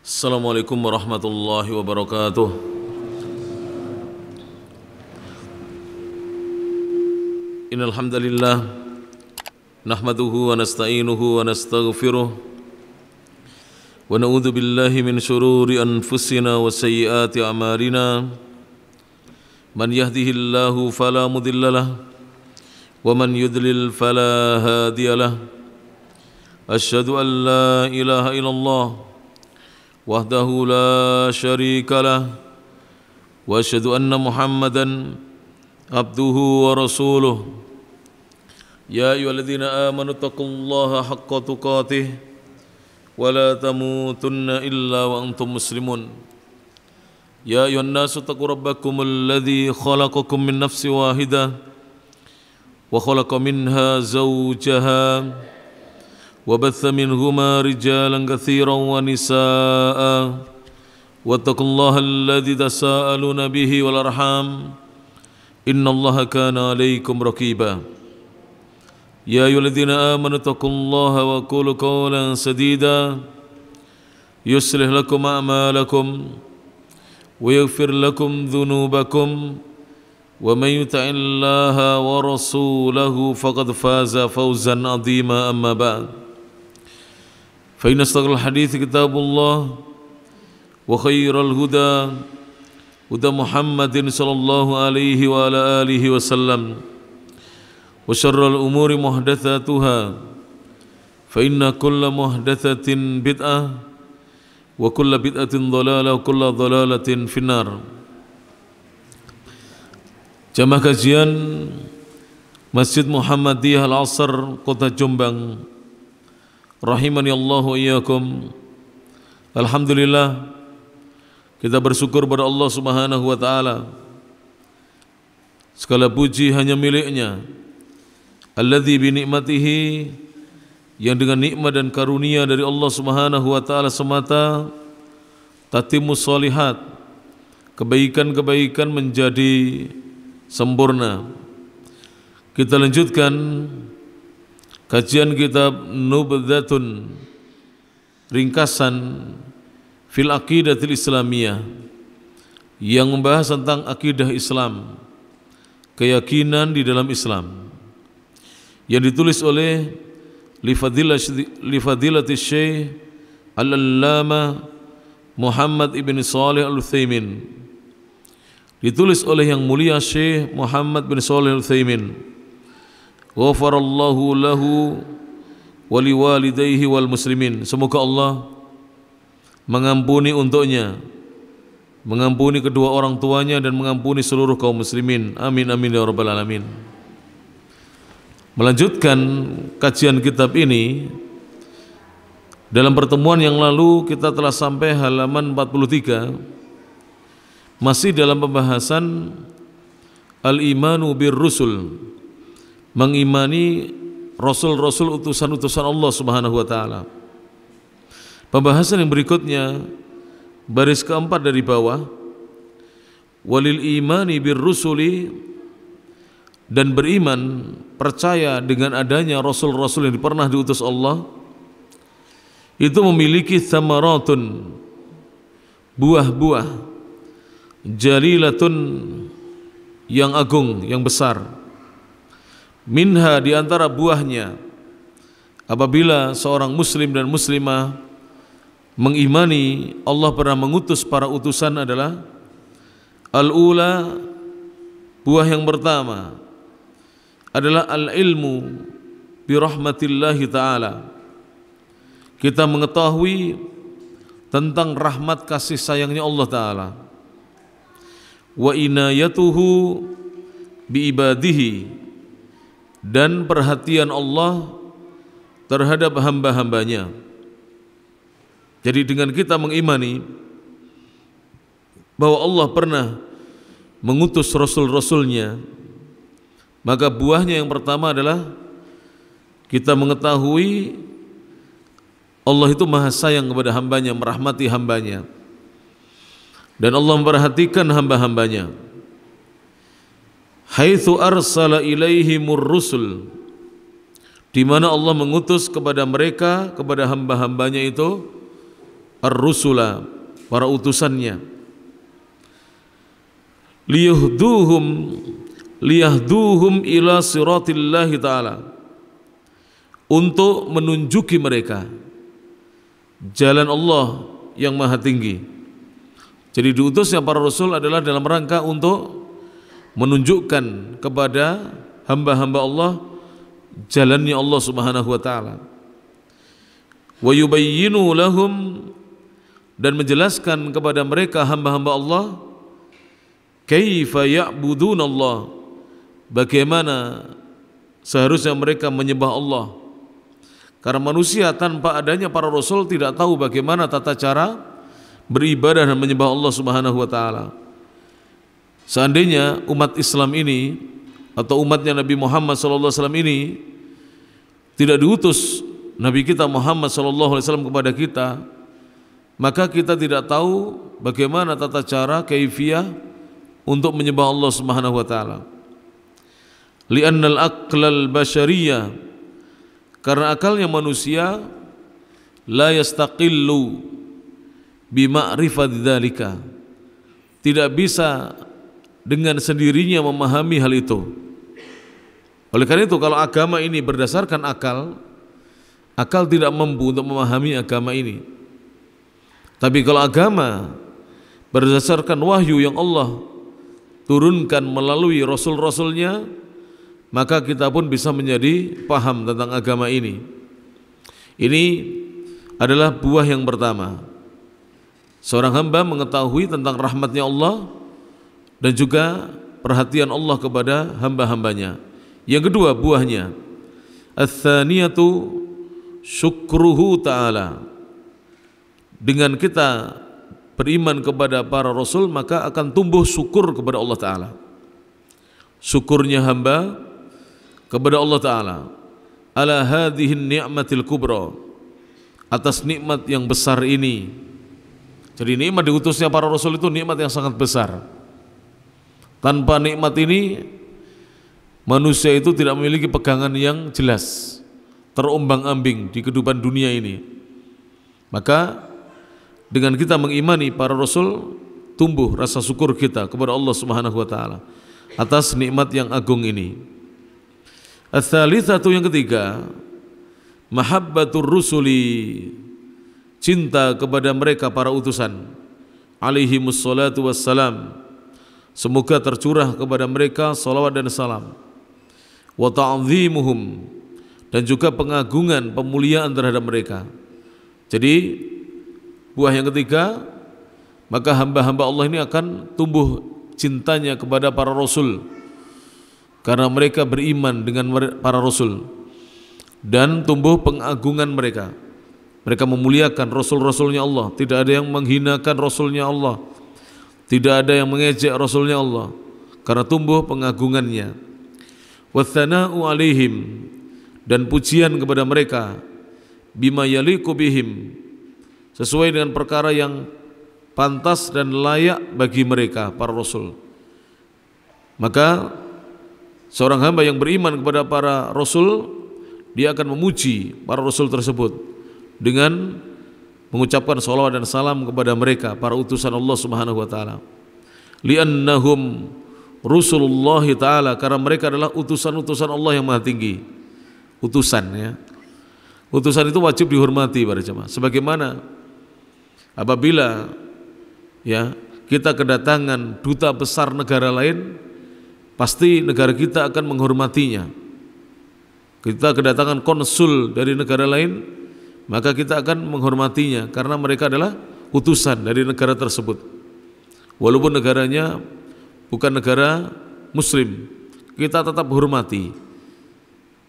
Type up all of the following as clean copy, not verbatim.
Assalamualaikum warahmatullahi wabarakatuh. Innal hamdalillah nahmaduhu wa nasta'inuhu wa nastaghfiruh wa na'udzu billahi min shururi anfusina wa sayyiati a'malina. Man yahdihillahu fala mudhillalah wa man yudlil fala hadiyalah. Asyhadu an la ilaha illallah wahdahu la syarika lah wa asyhadu anna Muhammadan abduhu wa rasuluh. Ya ayyuhalladzina amanu taqullaha haqqa tuqatih wa la tamutunna illa wa antum muslimun. Ya ayyuhan nasu taqu rabbakumul ladzi khalaqakum min nafsin wahidah wa khalaqa minha zawjaha وبث منهما رجالا كثيرا ونساء واتقوا الله الذي تساءلون به والأرحام إن الله كان عليكم رقيبا يا أيها الذين آمنوا اتقوا الله وقولوا قولا سديدا يصلح لكم أعمالكم ويغفر لكم ذنوبكم ومن يطع الله ورسوله فقد فاز فوزا عظيما أما بعد فإن أصدق الحديث كتاب الله وخير الهدى هدى محمد صلى الله عليه وعلى آله وسلم وشر الأمور محدثاتها فإن كل محدثة بدعة وكل بدعة ضلالة وكل ضلالة في النار. Jamaah kajian Masjid Muhammadiyah Al-Asr Kota Jombang, rahimani Allah wa iyyakum. Alhamdulillah, kita bersyukur pada Allah Subhanahu wa taala. Segala puji hanya miliknya. Alladzi bi ni'matihi, yang dengan nikmat dan karunia dari Allah Subhanahu wa taala semata tatimmus shalihat, kebaikan-kebaikan menjadi sempurna. Kita lanjutkan kajian kitab Nubdatun, ringkasan fil aqidatil islamiyah, yang membahas tentang akidah Islam, keyakinan di dalam Islam, yang ditulis oleh Lifadilati Syekh Al-Allamah Muhammad ibn Shalih Al-Utsaimin, ditulis oleh yang mulia Syekh Muhammad bin Shalih Al-Utsaimin. Ghafarallahu lahu wa liwalidayhi wal muslimin. Semoga Allah mengampuni untuknya, mengampuni kedua orang tuanya dan mengampuni seluruh kaum muslimin. Amin amin ya rabbal alamin. Melanjutkan kajian kitab ini, dalam pertemuan yang lalu kita telah sampai halaman 43, masih dalam pembahasan al-imanu bir rusul, mengimani rasul-rasul, utusan-utusan Allah Subhanahu wa taala. Pembahasan yang berikutnya, baris keempat dari bawah, walil imani bir rusuli, dan beriman, percaya dengan adanya rasul-rasul yang pernah diutus Allah, itu memiliki thamaratun, buah-buah, jalilatun, yang agung, yang besar. Minha, di antara buahnya, apabila seorang muslim dan muslimah mengimani Allah pernah mengutus para utusan, adalah al-ula, buah yang pertama adalah al-ilmu bi rahmatillahi ta'ala. Kita mengetahui tentang rahmat kasih sayangnya Allah Ta'ala, wa inayatuhu bi ibadihi, dan perhatian Allah terhadap hamba-hambanya. Jadi dengan kita mengimani bahwa Allah pernah mengutus rasul-rasulnya, maka buahnya yang pertama adalah kita mengetahui Allah itu maha sayang kepada hambanya, merahmati hambanya, dan Allah memperhatikan hamba-hambanya. Haitsu arsala ilaihimur rusul, di mana Allah mengutus kepada mereka, kepada hamba-hambanya itu ar-rusula, para utusannya, liyahduhum ila siratillahi ta'ala, untuk menunjuki mereka jalan Allah yang maha tinggi. Jadi diutusnya para rasul adalah dalam rangka untuk menunjukkan kepada hamba-hamba Allah jalannya Allah Subhanahu wa taala. Wa yubayyinu lahum, dan menjelaskan kepada mereka hamba-hamba Allah kaifa ya'budun Allah, bagaimana seharusnya mereka menyembah Allah. Karena manusia tanpa adanya para rasul tidak tahu bagaimana tata cara beribadah dan menyembah Allah Subhanahu wa taala. Seandainya umat Islam ini atau umatnya Nabi Muhammad sallallahu alaihi wasallam ini tidak diutus Nabi kita Muhammad sallallahu alaihi wasallam kepada kita, maka kita tidak tahu bagaimana tata cara kaifiyah untuk menyembah Allah Subhanahu wa taala. Li'annal aqlal basyariyah, karena akalnya manusia la yastaqillu bima'rifat dzalika, tidak bisa dengan sendirinya memahami hal itu. Oleh karena itu kalau agama ini berdasarkan akal, akal tidak mampu untuk memahami agama ini. Tapi kalau agama berdasarkan wahyu yang Allah turunkan melalui rasul-rasulnya, maka kita pun bisa menjadi paham tentang agama ini. Ini adalah buah yang pertama. Seorang hamba mengetahui tentang rahmatnya Allah dan juga perhatian Allah kepada hamba-hambanya. Yang kedua buahnya, ats-tsaniyatu syukruhu ta'ala. Dengan kita beriman kepada para rasul, maka akan tumbuh syukur kepada Allah Ta'ala. Syukurnya hamba kepada Allah Ta'ala ala hadhihin ni'matil kubra, atas nikmat yang besar ini. Jadi nikmat diutusnya para rasul itu nikmat yang sangat besar. Tanpa nikmat ini manusia itu tidak memiliki pegangan yang jelas, terombang-ambing di kehidupan dunia ini. Maka dengan kita mengimani para rasul, tumbuh rasa syukur kita kepada Allah Subhanahu wa taala atas nikmat yang agung ini. Ats-tsalitsatu, yang ketiga, mahabbatur rusuli, cinta kepada mereka para utusan alaihimus salatu wassalam, semoga tercurah kepada mereka salawat dan salam, wa ta'zimuhum, dan juga pengagungan, pemuliaan terhadap mereka. Jadi buah yang ketiga, maka hamba-hamba Allah ini akan tumbuh cintanya kepada para rasul karena mereka beriman dengan para rasul, dan tumbuh pengagungan mereka. Mereka memuliakan rasul-rasulnya Allah, tidak ada yang menghinakan rasulnya Allah, tidak ada yang mengejek rasulnya Allah, karena tumbuh pengagungannya. Watsana'u alaihim, dan pujian kepada mereka, bima yaliqu bihim, sesuai dengan perkara yang pantas dan layak bagi mereka para rasul. Maka seorang hamba yang beriman kepada para rasul, dia akan memuji para rasul tersebut dengan mengucapkan salawat dan salam kepada mereka, para utusan Allah Subhanahu wa taala. Li'annahum rusulullah taala, karena mereka adalah utusan-utusan Allah yang maha tinggi. Utusan, ya. Utusan itu wajib dihormati para jemaah. Sebagaimana apabila ya kita kedatangan duta besar negara lain, pasti negara kita akan menghormatinya. Kita kedatangan konsul dari negara lain, maka kita akan menghormatinya karena mereka adalah utusan dari negara tersebut. Walaupun negaranya bukan negara muslim, kita tetap hormati.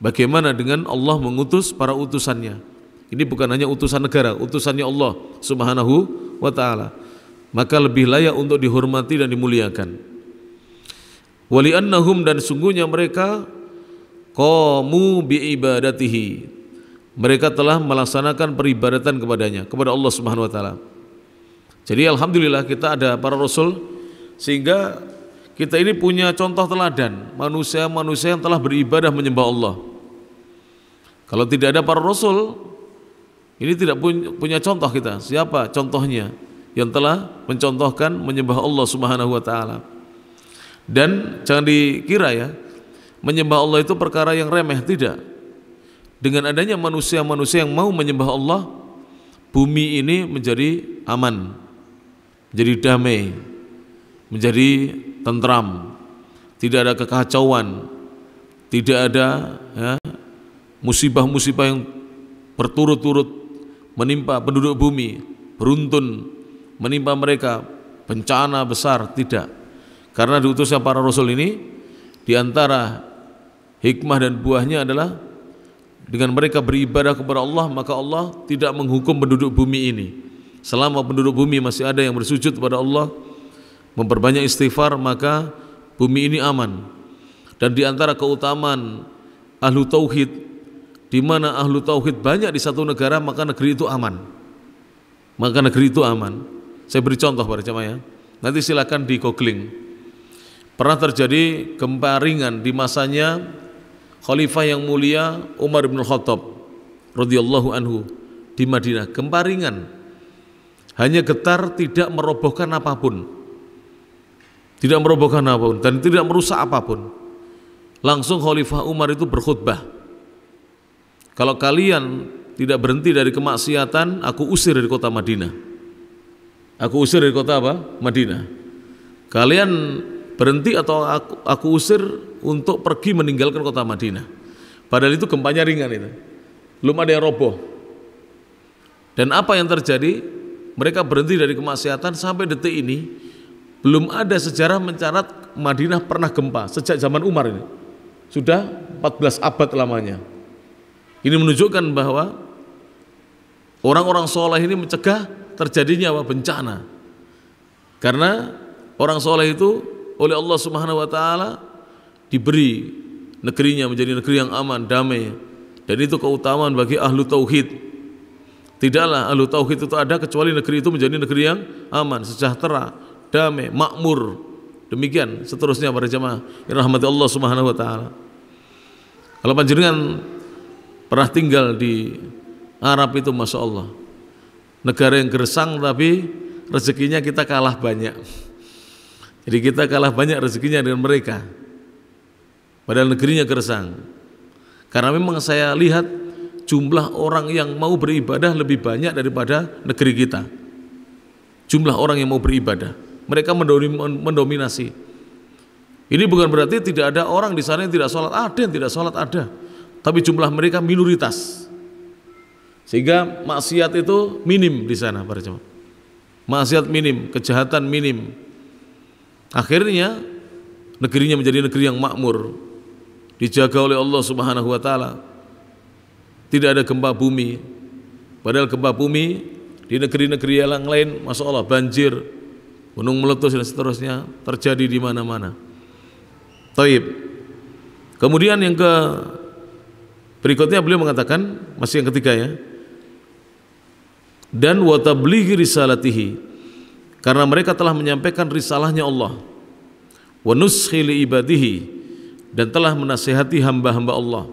Bagaimana dengan Allah mengutus para utusannya? Ini bukan hanya utusan negara, utusannya Allah Subhanahu wa ta'ala. Maka lebih layak untuk dihormati dan dimuliakan. Wali'annahum, dan sungguhnya mereka qamu bi'ibadatihi, mereka telah melaksanakan peribadatan kepadanya, kepada Allah Subhanahu wa taala. Jadi alhamdulillah kita ada para rasul, sehingga kita ini punya contoh teladan manusia-manusia yang telah beribadah menyembah Allah. Kalau tidak ada para rasul, Ini tidak punya contoh kita. Siapa contohnya yang telah mencontohkan menyembah Allah Subhanahu wa taala? Dan jangan dikira ya, menyembah Allah itu perkara yang remeh, tidak. Dengan adanya manusia-manusia yang mau menyembah Allah, bumi ini menjadi aman, menjadi damai, menjadi tentram, tidak ada kekacauan, tidak ada ya, musibah-musibah yang berturut-turut menimpa penduduk bumi, beruntun menimpa mereka, bencana besar, tidak. Karena diutusnya para rasul ini, di antara hikmah dan buahnya adalah dengan mereka beribadah kepada Allah, maka Allah tidak menghukum penduduk bumi ini. Selama penduduk bumi masih ada yang bersujud kepada Allah, memperbanyak istighfar, maka bumi ini aman. Dan di antara keutamaan ahlu tauhid, di mana ahlu tauhid banyak di satu negara, maka negeri itu aman. Maka negeri itu aman. Saya beri contoh pada jemaah ya. Nanti silakan di googling. Pernah terjadi gempa ringan di masanya Khalifah yang mulia Umar bin Khattab radhiyallahu anhu di Madinah. Gempa ringan, hanya getar, tidak merobohkan apapun, tidak merobohkan apapun dan tidak merusak apapun. Langsung Khalifah Umar itu berkhutbah, kalau kalian tidak berhenti dari kemaksiatan, aku usir dari kota Madinah. Aku usir dari kota apa? Madinah. Kalian berhenti atau aku usir untuk pergi meninggalkan kota Madinah. Padahal itu gempanya ringan itu, belum ada yang roboh. Dan apa yang terjadi? Mereka berhenti dari kemaksiatan sampai detik ini. Belum ada sejarah mencatat Madinah pernah gempa sejak zaman Umar ini. Sudah 14 abad lamanya. Ini menunjukkan bahwa orang-orang soleh ini mencegah terjadinya apa? Bencana. Karena orang soleh itu oleh Allah Subhanahu wa taala diberi negerinya menjadi negeri yang aman, damai. Dan itu keutamaan bagi ahlu tauhid. Tidaklah ahlu tauhid itu ada kecuali negeri itu menjadi negeri yang aman, sejahtera, damai, makmur. Demikian seterusnya para jemaah yang rahmati Allah Subhanahu wa taala. Kalau panjenengan pernah tinggal di Arab itu, Masya Allah, negara yang gersang tapi rezekinya kita kalah banyak. Jadi kita kalah banyak rezekinya dengan mereka, padahal negerinya gersang. Karena memang saya lihat jumlah orang yang mau beribadah lebih banyak daripada negeri kita. Jumlah orang yang mau beribadah, mereka mendominasi. Ini bukan berarti tidak ada orang di sana yang tidak sholat, ada yang tidak sholat, ada. Tapi jumlah mereka minoritas, sehingga maksiat itu minim di sana para jemaah. Maksiat minim, kejahatan minim. Akhirnya negerinya menjadi negeri yang makmur, dijaga oleh Allah Subhanahu wa taala. Tidak ada gempa bumi. Padahal gempa bumi di negeri-negeri yang lain, Masya Allah, banjir, gunung meletus dan seterusnya terjadi di mana-mana. Taib. Kemudian yang berikutnya beliau mengatakan, masih yang ketiga ya, dan wa tablighi risalatihi, karena mereka telah menyampaikan risalahnya Allah, wa nushi li ibadihi, dan telah menasihati hamba-hamba Allah,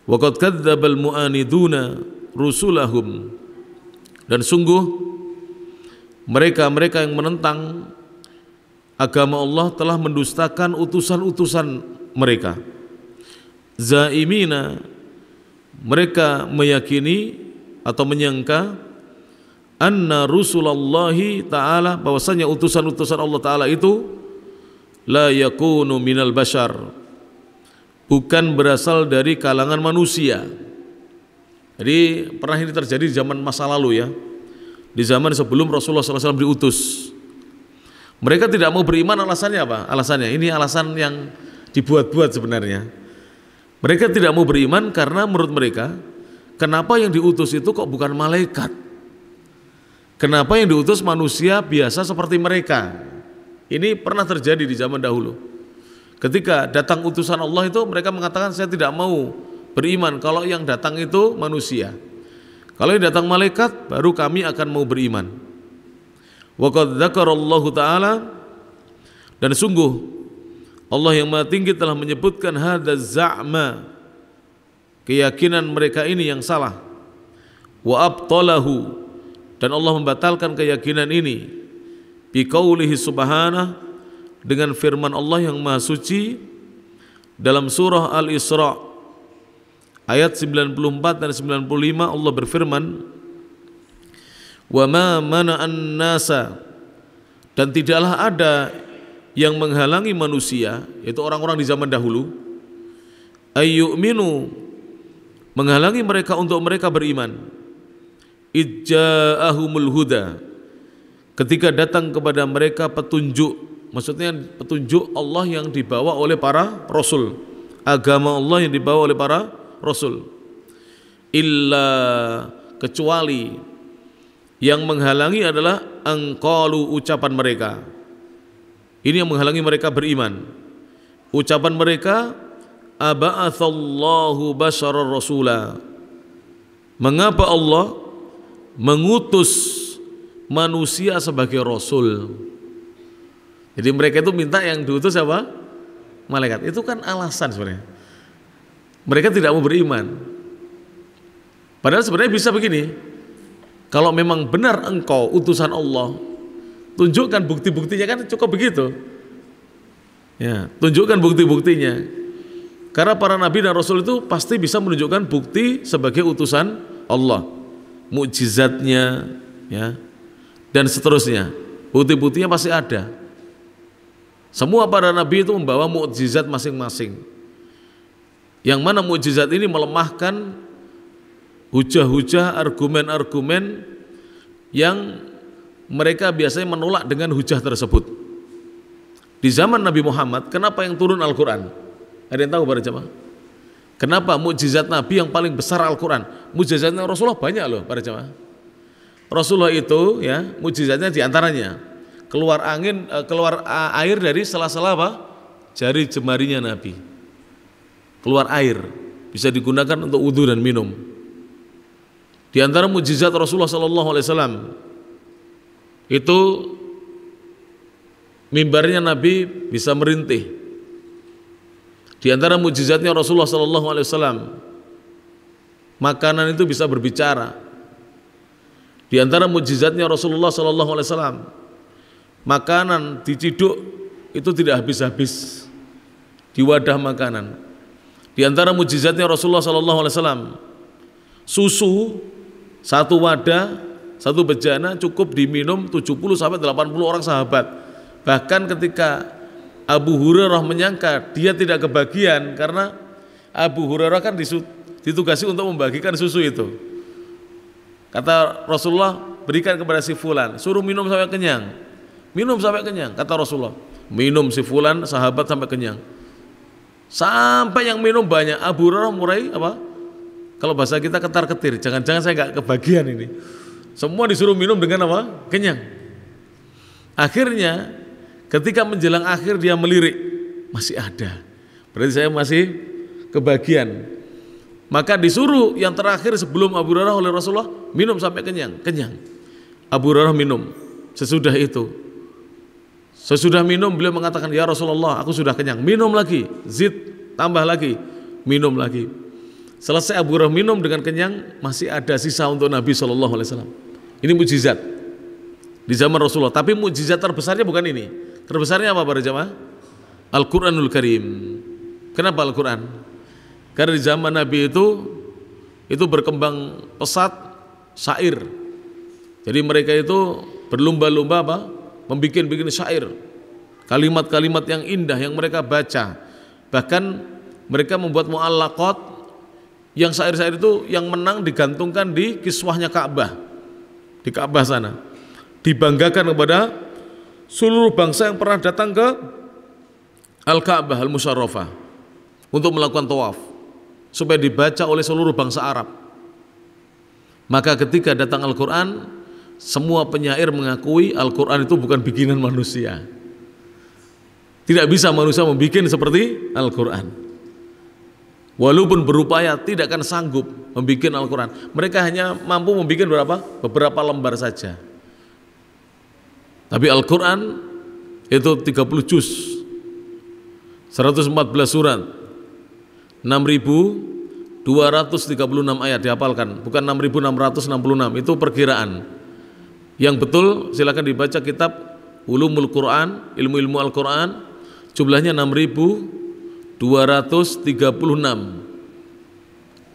wa qad kadzdzabal mu'aniduna rusulahum, dan sungguh mereka-mereka yang menentang agama Allah telah mendustakan utusan-utusan mereka. Zaimina, mereka meyakini atau menyangka anna rusulallahi ta'ala, bahwasanya utusan-utusan Allah ta'ala itu la yakunu minal bashar, bukan berasal dari kalangan manusia. Jadi pernah ini terjadi di zaman masa lalu ya, di zaman sebelum Rasulullah SAW diutus. Mereka tidak mau beriman, alasannya apa? Alasannya ini alasan yang dibuat-buat sebenarnya. Mereka tidak mau beriman karena menurut mereka, kenapa yang diutus itu kok bukan malaikat? Kenapa yang diutus manusia biasa seperti mereka? Ini pernah terjadi di zaman dahulu. Ketika datang utusan Allah itu, mereka mengatakan, saya tidak mau beriman kalau yang datang itu manusia. Kalau yang datang malaikat, baru kami akan mau beriman. Wa qad dzakarallahu ta'ala, dan sungguh Allah yang Maha Tinggi telah menyebutkan hadza za'ma, keyakinan mereka ini yang salah. wa abtalahu, dan Allah membatalkan keyakinan ini biqaulihi subhanahu, dengan firman Allah yang maha suci dalam surah Al-Isra ayat 94 dan 95. Allah berfirman, wa ma mana'an nasa, dan tidaklah ada yang menghalangi manusia, yaitu orang-orang di zaman dahulu, ayyu'minu, menghalangi mereka untuk mereka beriman, ijja'ahumul huda, ketika datang kepada mereka petunjuk, maksudnya petunjuk Allah yang dibawa oleh para rasul, agama Allah yang dibawa oleh para rasul, illa, kecuali yang menghalangi adalah angqalu, ucapan mereka. Ini yang menghalangi mereka beriman. Ucapan mereka, aba'athallahu basyarar rasula, mengapa Allah mengutus manusia sebagai rasul. Jadi mereka itu minta yang diutus apa? Malaikat. Itu kan alasan sebenarnya. Mereka tidak mau beriman. Padahal sebenarnya bisa begini, kalau memang benar engkau utusan Allah, tunjukkan bukti-buktinya, kan cukup begitu. Ya, tunjukkan bukti-buktinya. Karena para nabi dan rasul itu pasti bisa menunjukkan bukti sebagai utusan Allah, mukjizatnya, ya, dan seterusnya. Bukti-buktinya pasti ada. Semua para nabi itu membawa mukjizat masing-masing. Yang mana mukjizat ini melemahkan hujah-hujah, argumen-argumen yang mereka biasanya menolak dengan hujah tersebut. Di zaman Nabi Muhammad, kenapa yang turun Al-Quran? Ada yang tahu para jemaah? Kenapa mukjizat Nabi yang paling besar Al-Quran? Mukjizatnya Rasulullah banyak loh para jemaah. Rasulullah itu, ya, mukjizatnya diantaranya keluar angin, keluar air dari sela-sela apa? Jari jemarinya Nabi. Keluar air, bisa digunakan untuk wudu dan minum. Di antara mukjizat Rasulullah SAW itu mimbarnya Nabi bisa merintih. Di antara mukjizatnya Rasulullah SAW, makanan itu bisa berbicara. Di antara mukjizatnya Rasulullah SAW, makanan diciduk itu tidak habis-habis di wadah makanan. Di antara mukjizatnya Rasulullah SAW, susu satu wadah, satu bejana cukup diminum 70 sampai 80 orang sahabat. Bahkan ketika Abu Hurairah menyangka dia tidak kebagian, karena Abu Hurairah kan ditugasi untuk membagikan susu itu. Kata Rasulullah, berikan kepada si fulan, suruh minum sampai kenyang. Minum sampai kenyang, kata Rasulullah. Minum si fulan, sahabat, sampai kenyang. Sampai yang minum banyak, Abu Hurairah mulai apa? Kalau bahasa kita ketar-ketir, jangan-jangan saya nggak kebagian ini. Semua disuruh minum dengan apa? Kenyang. Akhirnya ketika menjelang akhir dia melirik, masih ada. Berarti saya masih kebagian. Maka disuruh yang terakhir sebelum Abu Hurairah oleh Rasulullah, minum sampai kenyang. Kenyang. Abu Hurairah minum. Sesudah itu, sesudah minum beliau mengatakan, ya Rasulullah, aku sudah kenyang. Minum lagi, zid, tambah lagi, minum lagi. Selesai Abu Hurairah minum dengan kenyang, masih ada sisa untuk Nabi SAW. Ini mukjizat di zaman Rasulullah. Tapi mukjizat terbesarnya bukan ini. Terbesarnya apa para jamaah? Al-Quranul Karim. Kenapa Al-Quran? Karena di zaman Nabi itu berkembang pesat syair. Jadi mereka itu berlomba-lomba apa? Membikin syair. Kalimat-kalimat yang indah yang mereka baca. Bahkan mereka membuat mu'allaqat, yang syair-syair itu yang menang digantungkan di kiswahnya Ka'bah, di Ka'bah sana, dibanggakan kepada seluruh bangsa yang pernah datang ke Al-Ka'bah Al-Musyarrafah untuk melakukan tawaf, supaya dibaca oleh seluruh bangsa Arab. Maka ketika datang Al-Quran, semua penyair mengakui Al-Quran itu bukan bikinan manusia. Tidak bisa manusia membuat seperti Al-Quran. Walaupun berupaya tidak akan sanggup membuat Al-Quran. Mereka hanya mampu membuat beberapa lembar saja. Tapi Al-Quran itu 30 juz, 114 surat, 6.600 236 ayat dihafalkan, bukan 6.666, itu perkiraan. Yang betul silakan dibaca kitab Ulumul Quran, ilmu-ilmu Al-Quran, jumlahnya 6.236.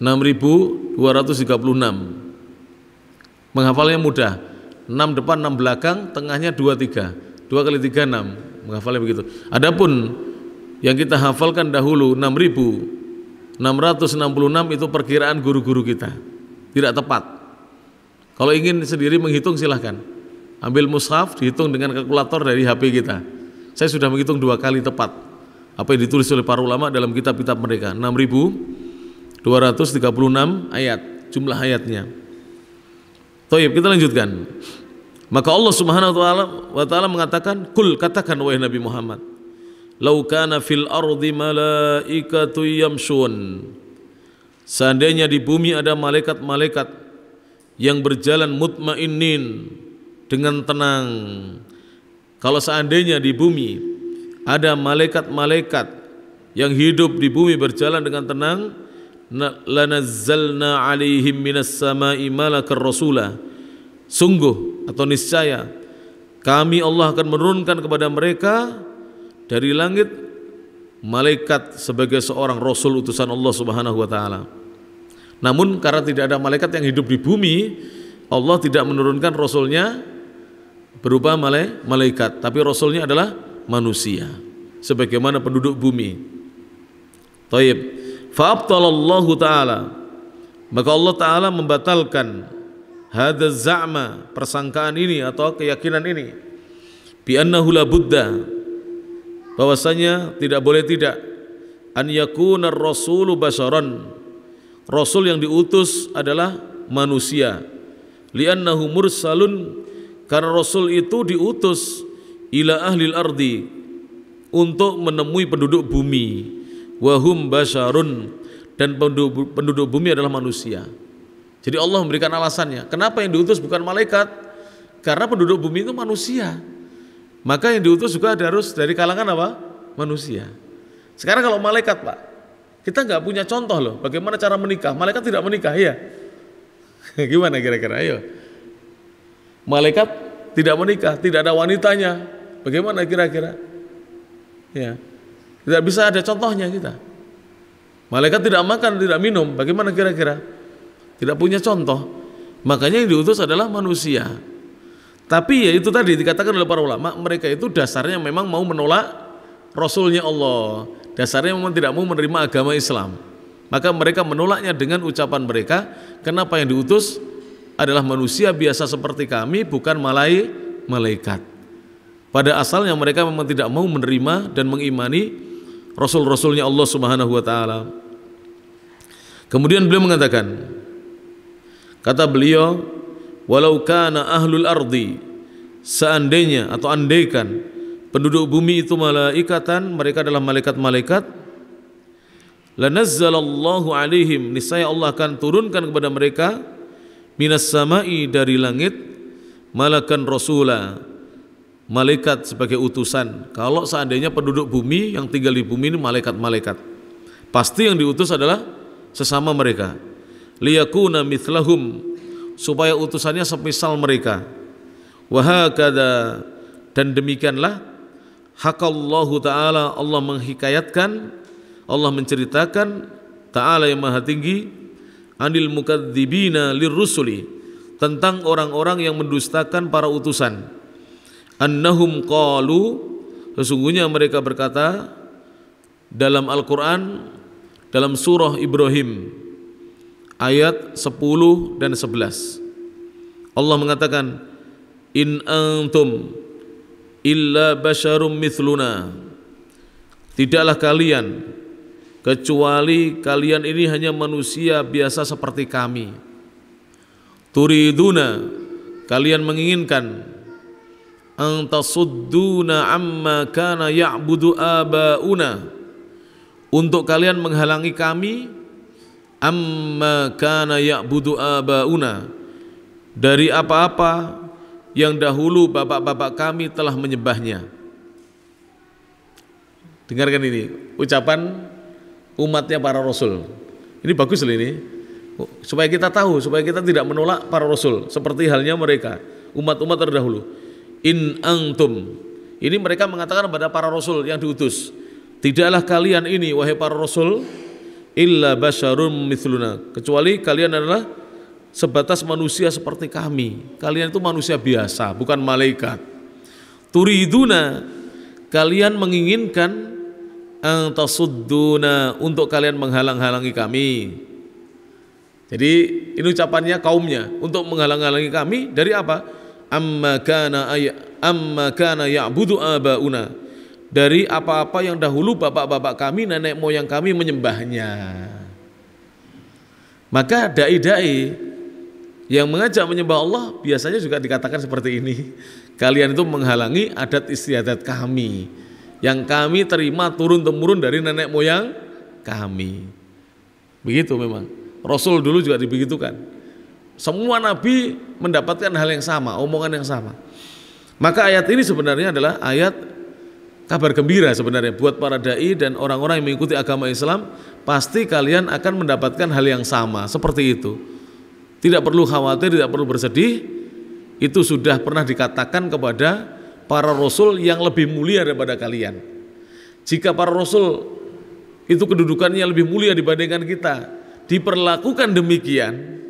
6.236. Menghafalnya mudah. 6 depan, 6 belakang, tengahnya 2 3. 2 kali 3 6. Menghafalnya begitu. Adapun yang kita hafalkan dahulu 6.666 itu perkiraan guru-guru kita. Tidak tepat. Kalau ingin sendiri menghitung silahkan. Ambil mushaf, dihitung dengan kalkulator dari HP kita. Saya sudah menghitung 2 kali tepat apa yang ditulis oleh para ulama dalam kitab-kitab mereka. 6.236 ayat, jumlah ayatnya. Baik, kita lanjutkan. Maka Allah Subhanahu wa taala mengatakan, "Qul," katakan wahai Nabi Muhammad, "Lau kana fil ardi malaikatu yamshun." Seandainya di bumi ada malaikat-malaikat yang berjalan mutmainin dengan tenang. Kalau seandainya di bumi ada malaikat-malaikat yang hidup di bumi berjalan dengan tenang, lanazzalna alaihim minas sama'i malakar rasula. Sungguh atau niscaya kami Allah akan menurunkan kepada mereka dari langit malaikat sebagai seorang rasul utusan Allah Subhanahu wa taala. Namun karena tidak ada malaikat yang hidup di bumi, Allah tidak menurunkan rasulnya berupa malaikat, tapi rasulnya adalah manusia sebagaimana penduduk bumi. Taib. Fa'abtalallahu ta'ala, maka Allah ta'ala membatalkan hadza za'ma, persangkaan ini atau keyakinan ini, bi annahu la budda, bahwasanya tidak boleh tidak, an yakuna ar-rasulu basharan, rasul yang diutus adalah manusia, li'annahu mursalun, karena rasul itu diutus ila ahlil ardi, untuk menemui penduduk bumi, wahum basyarun, dan penduduk bumi adalah manusia. Jadi Allah memberikan alasannya, kenapa yang diutus bukan malaikat? Karena penduduk bumi itu manusia. Maka yang diutus juga harus dari kalangan apa? Manusia. Sekarang kalau malaikat, Pak, kita nggak punya contoh loh, bagaimana cara menikah? Malaikat tidak menikah, ya? Gimana kira-kira? Ayo. Malaikat tidak menikah, tidak ada wanitanya. Bagaimana kira-kira? Ya. Tidak bisa ada contohnya kita. Malaikat tidak makan, tidak minum. Bagaimana kira-kira? Tidak punya contoh. Makanya yang diutus adalah manusia. Tapi ya itu tadi dikatakan oleh para ulama, mereka itu dasarnya memang mau menolak Rasulnya Allah. Dasarnya memang tidak mau menerima agama Islam. Maka mereka menolaknya dengan ucapan mereka, kenapa yang diutus adalah manusia biasa seperti kami, bukan malaikat. Pada asalnya mereka memang tidak mau menerima dan mengimani Rasul-Rasulnya Allah Subhanahu wa taala. Kemudian beliau mengatakan, kata beliau, walau kana ahlul ardi, seandainya atau andaikan penduduk bumi itu malaikatan, mereka adalah malaikat-malaikat, lanazzalallahu alaihim, niscaya Allah akan turunkan kepada mereka minas samai, dari langit, malakan rasula, malaikat sebagai utusan. Kalau seandainya penduduk bumi yang tinggal di bumi ini malaikat-malaikat, pasti yang diutus adalah sesama mereka. Liyakuna mithlahum, supaya utusannya semisal mereka. Wahakada, dan demikianlah hakallahu ta'ala, Allah menghikayatkan, Allah menceritakan, ta'ala yang maha tinggi, anil mukadzibina lirrusuli, tentang orang-orang yang mendustakan para utusan. Annahum qalu, sesungguhnya mereka berkata dalam Al-Quran, dalam surah Ibrahim ayat 10 dan 11, Allah mengatakan, in antum illa basyarum mithluna, tidaklah kalian kecuali kalian ini hanya manusia biasa seperti kami. Turiduna, kalian menginginkan, antasudduna amma kana ya'budu abauna, untuk kalian menghalangi kami, amma kana ya'budu abauna, dari apa-apa yang dahulu bapak-bapak kami telah menyembahnya. Dengarkan ini ucapan umatnya para rasul. Ini bagus loh ini. Supaya kita tahu, supaya kita tidak menolak para rasul seperti halnya mereka, umat-umat terdahulu. In antum. Ini mereka mengatakan kepada para rasul yang diutus, tidaklah kalian ini wahai para rasul illa basyarum mithluna, kecuali kalian adalah sebatas manusia seperti kami. Kalian itu manusia biasa, bukan malaikat. Turiduna, kalian menginginkan antasudduna, untuk kalian menghalang-halangi kami. Jadi ini ucapannya kaumnya, untuk menghalang-halangi kami dari apa? Amma kana ya'budu abauna, dari apa-apa yang dahulu bapak-bapak kami, nenek moyang kami menyembahnya. Maka dai-dai yang mengajak menyembah Allah biasanya juga dikatakan seperti ini. Kalian itu menghalangi adat istiadat kami yang kami terima turun-temurun dari nenek moyang kami. Begitu memang. Rasul dulu juga dibegitukan. Semua nabi mendapatkan hal yang sama, omongan yang sama. Maka ayat ini sebenarnya adalah ayat kabar gembira sebenarnya buat para dai dan orang-orang yang mengikuti agama Islam. Pasti kalian akan mendapatkan hal yang sama seperti itu. Tidak perlu khawatir, tidak perlu bersedih. Itu sudah pernah dikatakan kepada para rasul yang lebih mulia daripada kalian. Jika para rasul itu kedudukannya lebih mulia dibandingkan kita, diperlakukan demikian,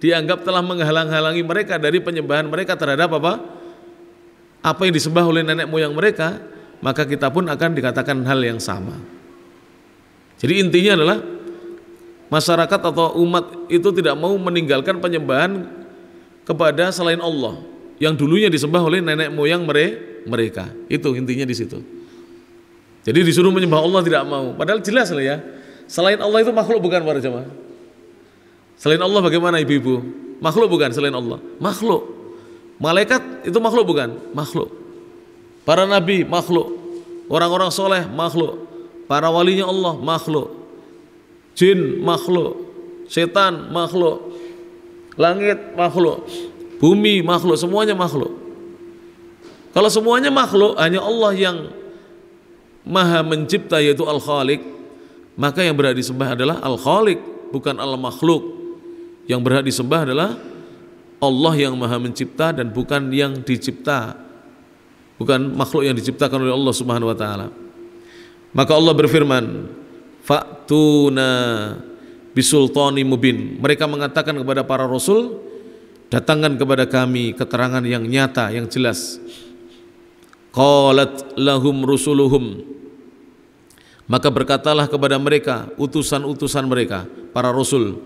dianggap telah menghalang-halangi mereka dari penyembahan mereka terhadap apa yang disembah oleh nenek moyang mereka, maka kita pun akan dikatakan hal yang sama. Jadi intinya adalah masyarakat atau umat itu tidak mau meninggalkan penyembahan kepada selain Allah yang dulunya disembah oleh nenek moyang mereka. Itu intinya di situ. Jadi disuruh menyembah Allah tidak mau. Padahal jelas lah ya. Selain Allah itu makhluk bukan para jemaah? Selain Allah bagaimana ibu-ibu? Makhluk bukan selain Allah? Makhluk. Malaikat itu makhluk bukan? Makhluk. Para nabi makhluk. Orang-orang soleh makhluk. Para walinya Allah makhluk. Jin makhluk. Setan makhluk. Langit makhluk. Bumi makhluk. Semuanya makhluk. Kalau semuanya makhluk, hanya Allah yang maha mencipta yaitu Al-Khaliq, maka yang berhak disembah adalah Al-Khaliq, bukan Al-Makhluk. Yang berhak disembah adalah Allah yang maha mencipta dan bukan yang dicipta, bukan makhluk yang diciptakan oleh Allah Subhanahu wa ta'ala. Maka Allah berfirman, fa'tuna bisultani mubin. Mereka mengatakan kepada para rasul, datangkan kepada kami keterangan yang nyata, yang jelas. Qalat lahum rusuluhum, maka berkatalah kepada mereka utusan-utusan mereka, para rasul,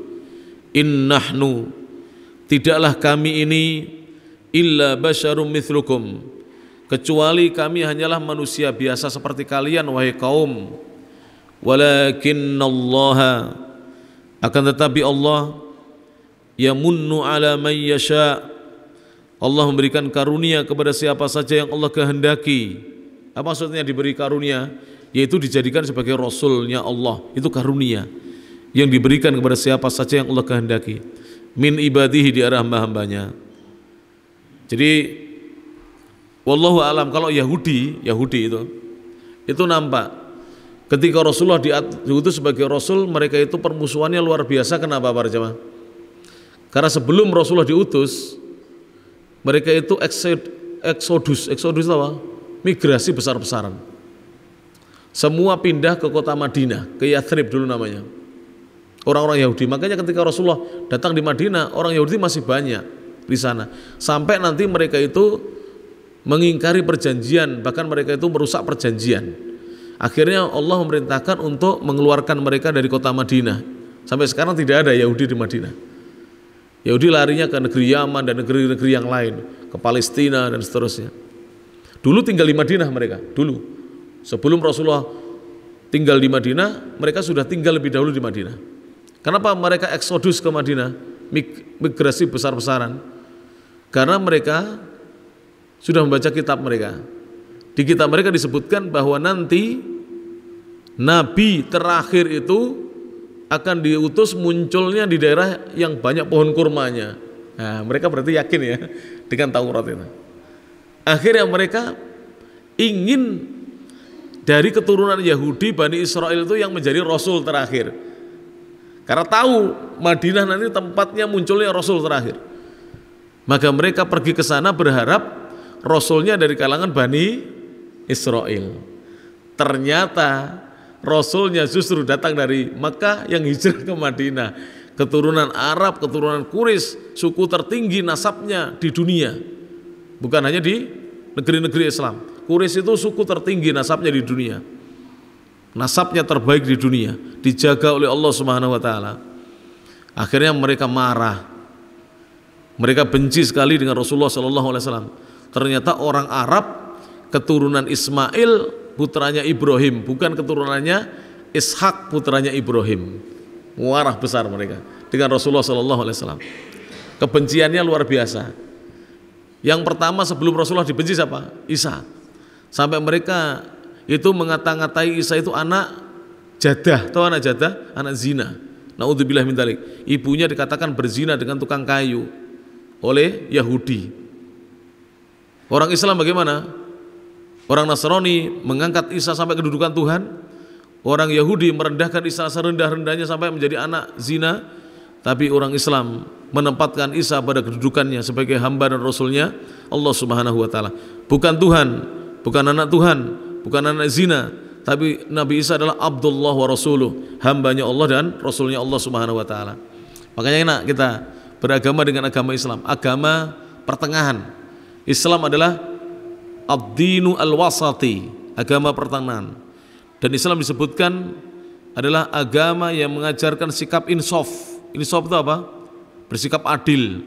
innahnu, tidaklah kami ini illa basyarum mithlukum, kecuali kami hanyalah manusia biasa seperti kalian wahai kaum. Walakinnallaha, akan tetapi Allah, yamunnu ala man yasha, Allah memberikan karunia kepada siapa saja yang Allah kehendaki. Apa maksudnya diberi karunia? Yaitu dijadikan sebagai rasulnya Allah. Itu karunia yang diberikan kepada siapa saja yang Allah kehendaki, min ibadihi, di arah hamba-hambanya. Jadi wallahu alam, kalau Yahudi itu nampak ketika Rasulullah diutus sebagai rasul, mereka itu permusuhannya luar biasa. Kenapa para jemaah? Karena sebelum Rasulullah diutus, mereka itu eksodus apa? Migrasi besar-besaran. Semua pindah ke kota Madinah, ke Yathrib dulu namanya, orang-orang Yahudi. Makanya ketika Rasulullah datang di Madinah, orang Yahudi masih banyak di sana. Sampai nanti mereka itu mengingkari perjanjian, bahkan mereka itu merusak perjanjian. Akhirnya Allah memerintahkan untuk mengeluarkan mereka dari kota Madinah. Sampai sekarang tidak ada Yahudi di Madinah. Yahudi larinya ke negeri Yaman dan negeri-negeri yang lain, ke Palestina dan seterusnya. Dulu tinggal di Madinah mereka, dulu. Sebelum Rasulullah tinggal di Madinah, mereka sudah tinggal lebih dahulu di Madinah. Kenapa mereka eksodus ke Madinah, migrasi besar-besaran? Karena mereka sudah membaca kitab mereka. Di kitab mereka disebutkan bahwa nanti Nabi terakhir itu akan diutus munculnya di daerah yang banyak pohon kurmanya. Nah, mereka berarti yakin ya dengan Taurat itu. Akhirnya mereka ingin dari keturunan Yahudi, Bani Israel itu yang menjadi Rasul terakhir. Karena tahu Madinah nanti tempatnya munculnya Rasul terakhir. Maka mereka pergi ke sana berharap Rasulnya dari kalangan Bani Israel. Ternyata Rasulnya justru datang dari Makkah yang hijrah ke Madinah. Keturunan Arab, keturunan Quraisy, suku tertinggi nasabnya di dunia. Bukan hanya di negeri-negeri Islam. Quraisy itu suku tertinggi nasabnya di dunia. Nasabnya terbaik di dunia, dijaga oleh Allah Subhanahu wa taala. Akhirnya mereka marah. Mereka benci sekali dengan Rasulullah sallallahu alaihi wasallam. Ternyata orang Arab keturunan Ismail putranya Ibrahim, bukan keturunannya Ishak putranya Ibrahim. Marah besar mereka dengan Rasulullah sallallahu alaihi wasallam. Kebenciannya luar biasa. Yang pertama sebelum Rasulullah dibenci siapa? Isa. Sampai mereka itu mengata-ngatai Isa itu anak jadah. Tahu anak jadah? Anak zina. Naudzubillah min dzalik. Ibunya dikatakan berzina dengan tukang kayu oleh Yahudi. Orang Islam bagaimana? Orang Nasrani mengangkat Isa sampai kedudukan Tuhan. Orang Yahudi merendahkan Isa serendah-rendahnya sampai menjadi anak zina. Tapi orang Islam menempatkan Isa pada kedudukannya sebagai hamba dan Rasulnya Allah Subhanahu wa taala. Bukan Tuhan, bukan anak Tuhan, bukan anak zina, tapi Nabi Isa adalah Abdullah wa Rasuluh, hambanya Allah dan Rasulnya Allah Subhanahu wa taala. Makanya enak kita beragama dengan agama Islam, agama pertengahan. Islam adalah ad-dinu al-wasati, agama pertengahan. Dan Islam disebutkan adalah agama yang mengajarkan sikap insaf. Insaf itu apa? Bersikap adil,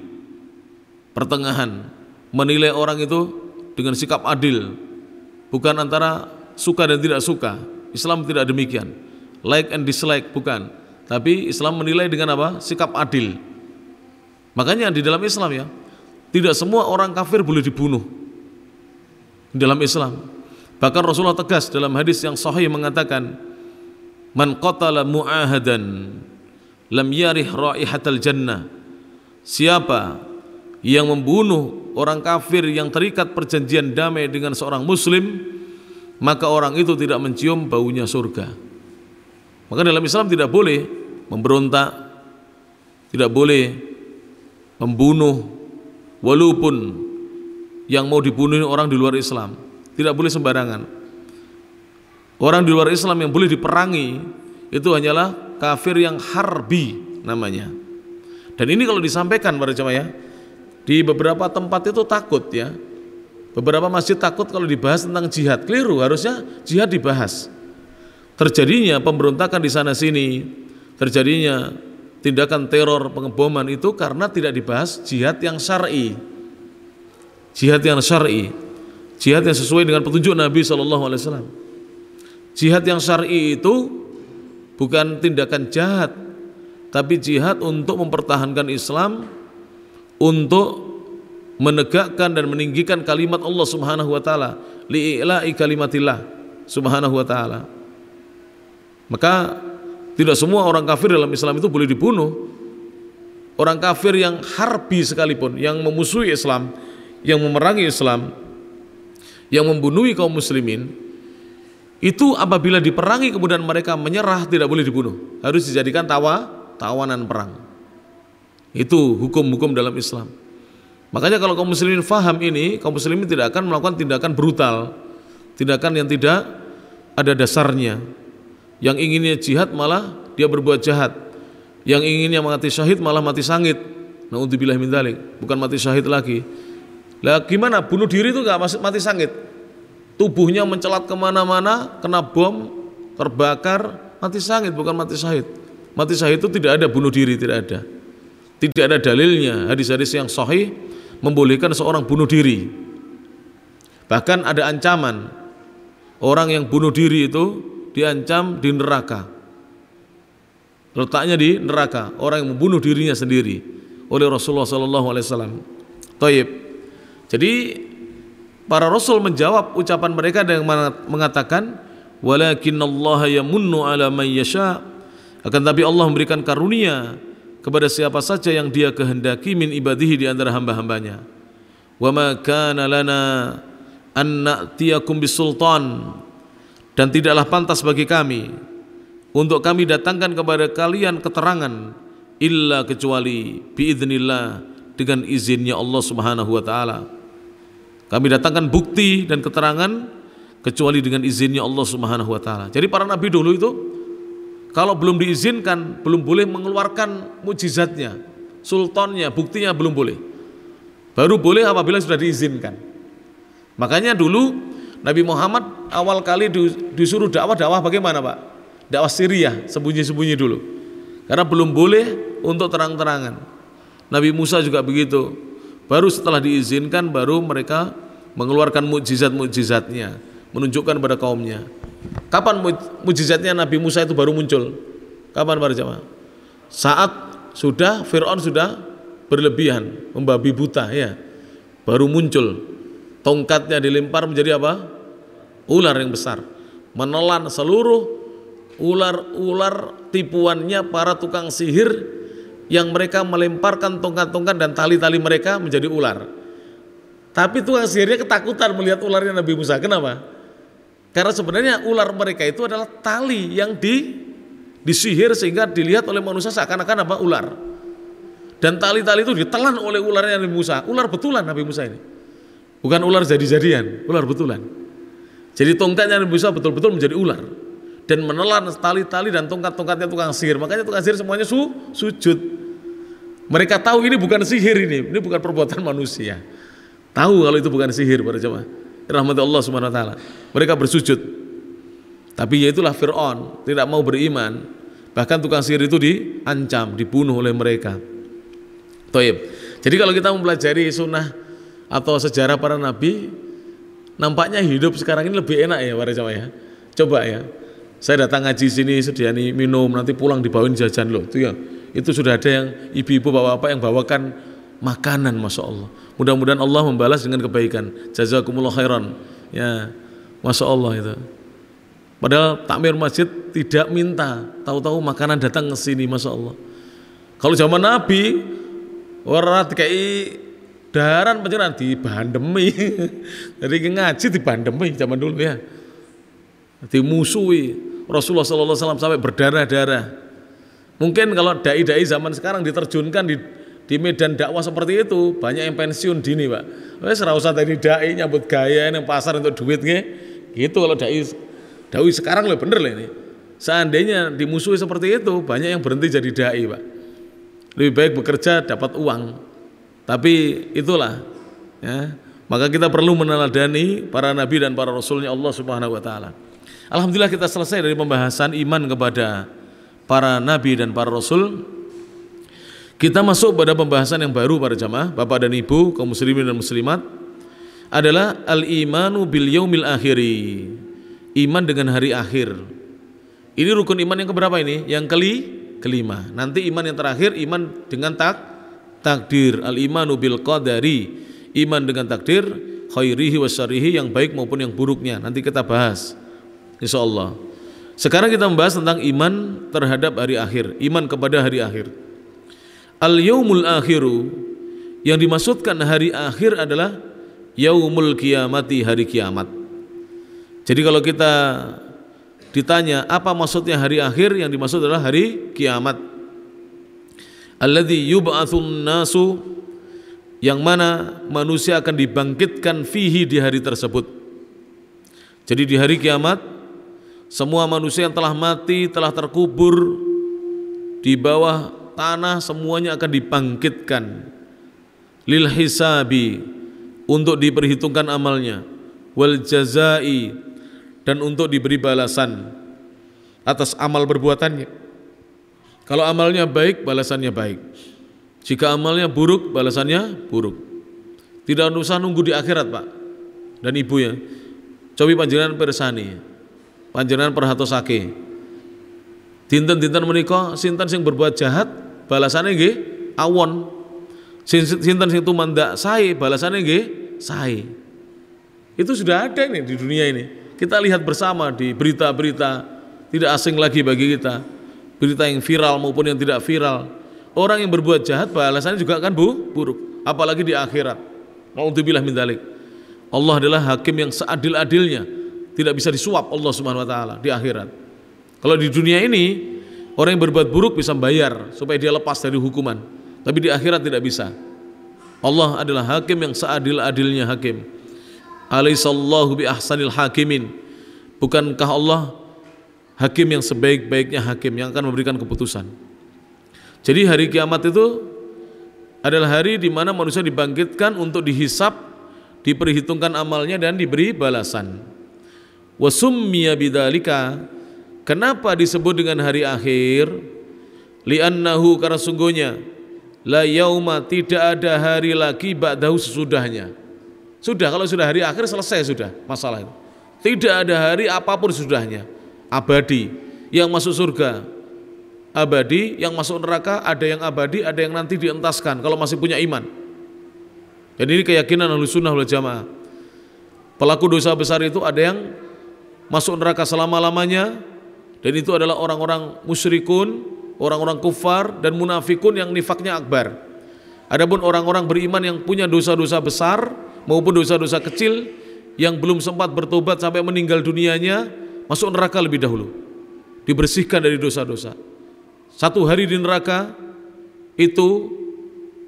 pertengahan, menilai orang itu dengan sikap adil, bukan antara suka dan tidak suka. Islam tidak demikian, like and dislike, bukan. Tapi Islam menilai dengan apa? Sikap adil. Makanya di dalam Islam ya, tidak semua orang kafir boleh dibunuh di dalam Islam. Bahkan Rasulullah tegas dalam hadis yang sahih mengatakan, man qatala mu'ahadan lam yarih raihatal jannah. Siapa yang membunuh orang kafir yang terikat perjanjian damai dengan seorang muslim, maka orang itu tidak mencium baunya surga. Maka dalam Islam tidak boleh memberontak, tidak boleh membunuh, walaupun yang mau dibunuh orang di luar Islam, tidak boleh sembarangan. Orang di luar Islam yang boleh diperangi itu hanyalah kafir yang harbi namanya. Dan ini kalau disampaikan pada jemaah, di beberapa tempat itu takut ya. Beberapa masjid takut kalau dibahas tentang jihad. Keliru, harusnya jihad dibahas. Terjadinya pemberontakan di sana sini, terjadinya tindakan teror, pengeboman itu karena tidak dibahas jihad yang syar'i. Jihad yang syar'i, jihad yang sesuai dengan petunjuk Nabi SAW. Jihad yang syar'i itu bukan tindakan jahat, tapi jihad untuk mempertahankan Islam, untuk menegakkan dan meninggikan kalimat Allah Subhanahu wa taala, li'ila'i kalimatillah Subhanahu wa taala. Maka tidak semua orang kafir dalam Islam itu boleh dibunuh. Orang kafir yang harbi sekalipun, yang memusuhi Islam, yang memerangi Islam, yang membunuhi kaum muslimin, itu apabila diperangi kemudian mereka menyerah tidak boleh dibunuh, harus dijadikan tawanan perang. Itu hukum-hukum dalam Islam. Makanya kalau kaum muslimin faham ini, kaum muslimin tidak akan melakukan tindakan brutal, tindakan yang tidak ada dasarnya. Yang inginnya jihad malah dia berbuat jahat, yang inginnya mati syahid malah mati sangit. Naudzubillah min dzalik, bukan mati syahid lagi. Lah gimana? Bunuh diri itu gak mati sangit, tubuhnya mencelat kemana-mana, kena bom, terbakar, mati sangit, bukan mati syahid. Mati syahid itu tidak ada bunuh diri, tidak ada. Tidak ada dalilnya hadis-hadis yang sahih membolehkan seorang bunuh diri. Bahkan ada ancaman orang yang bunuh diri itu diancam di neraka. Letaknya di neraka orang yang membunuh dirinya sendiri oleh Rasulullah SAW. Taib. Jadi para Rasul menjawab ucapan mereka dengan mengatakan, walakinallaha yamunnu ala man yasha, akan tapi Allah memberikan karunia kepada siapa saja yang Dia kehendaki min ibadihi di antara hamba-hambanya. Wa ma kana lana an na'tiyakum bisultan, dan tidaklah pantas bagi kami untuk kami datangkan kepada kalian keterangan illa kecuali biiznillah dengan izinnya Allah Subhanahu wa taala. Kami datangkan bukti dan keterangan kecuali dengan izinnya Allah Subhanahu wa taala. Jadi para nabi dulu itu kalau belum diizinkan belum boleh mengeluarkan mukjizatnya, sultannya, buktinya belum boleh. Baru boleh apabila sudah diizinkan. Makanya dulu Nabi Muhammad awal kali disuruh dakwah bagaimana Pak? Dakwah Syria, sembunyi-sembunyi dulu. Karena belum boleh untuk terang-terangan. Nabi Musa juga begitu. Baru setelah diizinkan baru mereka mengeluarkan mukjizat-mukjizatnya, menunjukkan pada kaumnya. Kapan mukjizatnya Nabi Musa itu baru muncul? Kapan para jamaah? Saat sudah Fir'aun sudah berlebihan, membabi buta ya. Baru muncul. Tongkatnya dilempar menjadi apa? Ular yang besar. Menelan seluruh ular-ular tipuannya para tukang sihir yang mereka melemparkan tongkat-tongkat dan tali-tali mereka menjadi ular. Tapi tukang sihirnya ketakutan melihat ularnya Nabi Musa. Kenapa? Karena sebenarnya ular mereka itu adalah tali yang disihir sehingga dilihat oleh manusia seakan-akan apa? Ular. Dan tali-tali itu ditelan oleh ularnya Nabi Musa. Ular betulan Nabi Musa ini. Bukan ular jadi-jadian, ular betulan. Jadi tongkatnya Nabi Musa betul-betul menjadi ular. Dan menelan tali-tali dan tongkat-tongkatnya tukang sihir. Makanya tukang sihir semuanya sujud. Mereka tahu ini bukan sihir, ini bukan perbuatan manusia. Tahu kalau itu bukan sihir para jemaah. Rahmat Allah Subhanahu wa taala. Mereka bersujud. Tapi ya itulah Fir'aun, tidak mau beriman. Bahkan tukang sihir itu diancam, dibunuh oleh mereka. Toib. Jadi kalau kita mempelajari sunnah atau sejarah para nabi, nampaknya hidup sekarang ini lebih enak ya para jemaah ya. Coba ya. Saya datang ngaji sini, sediani minum, nanti pulang dibawain jajan loh. Itu ya, itu sudah ada yang ibu-ibu bapak-bapak yang bawakan makanan, masya Allah. Mudah-mudahan Allah membalas dengan kebaikan. Jazakumullah khairan. Ya, masya Allah itu. Padahal takmir masjid tidak minta, tahu-tahu makanan datang ke sini, masya Allah. Kalau zaman Nabi, orang kayak daran panjenengan dibandemi. Jadi ngaji dibandemi zaman dulu ya. Dimusuhi. Rasulullah SAW sampai berdarah-darah. Mungkin kalau dai-dai zaman sekarang diterjunkan di medan dakwah seperti itu, banyak yang pensiun dini Pak. Wes ora usah tadi dai nyambut gaya yang pasar untuk duit nggih. Gitu kalau dai sekarang lebih bener lah ini. Seandainya dimusuhi seperti itu, banyak yang berhenti jadi dai Pak. Lebih baik bekerja dapat uang. Tapi itulah ya. Maka kita perlu meneladani para nabi dan para rasulnya Allah Subhanahu wa taala. Alhamdulillah kita selesai dari pembahasan iman kepada para nabi dan para rasul. Kita masuk pada pembahasan yang baru para jamaah, Bapak dan Ibu, kaum muslimin dan muslimat, adalah al-imanu bil yaumil akhiri. Iman dengan hari akhir. Ini rukun iman yang keberapa ini? Yang kelima. Nanti iman yang terakhir, iman dengan takdir. Al-imanu bil qadari. Iman dengan takdir, khairihi wa syarrihi, yang baik maupun yang buruknya. Nanti kita bahas insyaallah. Sekarang kita membahas tentang iman terhadap hari akhir, iman kepada hari akhir. Al-yaumul akhiru, yang dimaksudkan hari akhir adalah yaumul kiamati, hari kiamat. Jadi kalau kita ditanya apa maksudnya hari akhir, yang dimaksud adalah hari kiamat. Alladzi yub'atsun nasu, yang mana manusia akan dibangkitkan fihi, di hari tersebut. Jadi di hari kiamat semua manusia yang telah mati, telah terkubur di bawah tanah, semuanya akan dibangkitkan lil hisabi, untuk diperhitungkan amalnya, wal jazai, dan untuk diberi balasan atas amal perbuatannya. Kalau amalnya baik, balasannya baik. Jika amalnya buruk, balasannya buruk. Tidak usah nunggu di akhirat Pak dan Ibu ya. Coba panjenengan persani, panjenengan perhatosake. Dinten-dinten menika sinten sing berbuat jahat, balasannya nggih awon. Sinten sing tumandak sae, balasannya nggih sae. Itu sudah ada nih di dunia ini. Kita lihat bersama di berita-berita, tidak asing lagi bagi kita. Berita yang viral maupun yang tidak viral. Orang yang berbuat jahat balasannya juga akan buruk, apalagi di akhirat. Nauzubillah min dzalik. Allah adalah hakim yang seadil-adilnya. Tidak bisa disuap Allah Subhanahu wa taala di akhirat. Kalau di dunia ini orang yang berbuat buruk bisa bayar supaya dia lepas dari hukuman, tapi di akhirat tidak bisa. Allah adalah hakim yang seadil-adilnya hakim. Alaihissallahu bi ahsanil hakimin. Bukankah Allah hakim yang sebaik-baiknya hakim yang akan memberikan keputusan? Jadi hari kiamat itu adalah hari di mana manusia dibangkitkan untuk dihisab, diperhitungkan amalnya dan diberi balasan. Wa summiya bidzalika, kenapa disebut dengan hari akhir? Li'annahu, karena sungguhnya la yauma, tidak ada hari lagi ba'dahu, sesudahnya. Sudah, kalau sudah hari akhir selesai sudah masalah itu. Tidak ada hari apapun sesudahnya. Abadi, yang masuk surga abadi, yang masuk neraka ada yang abadi, ada yang nanti dientaskan kalau masih punya iman. Jadi ini keyakinan Ahlussunnah wal Jamaah. Pelaku dosa besar itu ada yang masuk neraka selama-lamanya, dan itu adalah orang-orang musyrikun, orang-orang kufar dan munafikun yang nifaknya akbar. Adapun orang-orang beriman yang punya dosa-dosa besar maupun dosa-dosa kecil yang belum sempat bertobat sampai meninggal dunianya, masuk neraka lebih dahulu, dibersihkan dari dosa-dosa. Satu hari di neraka itu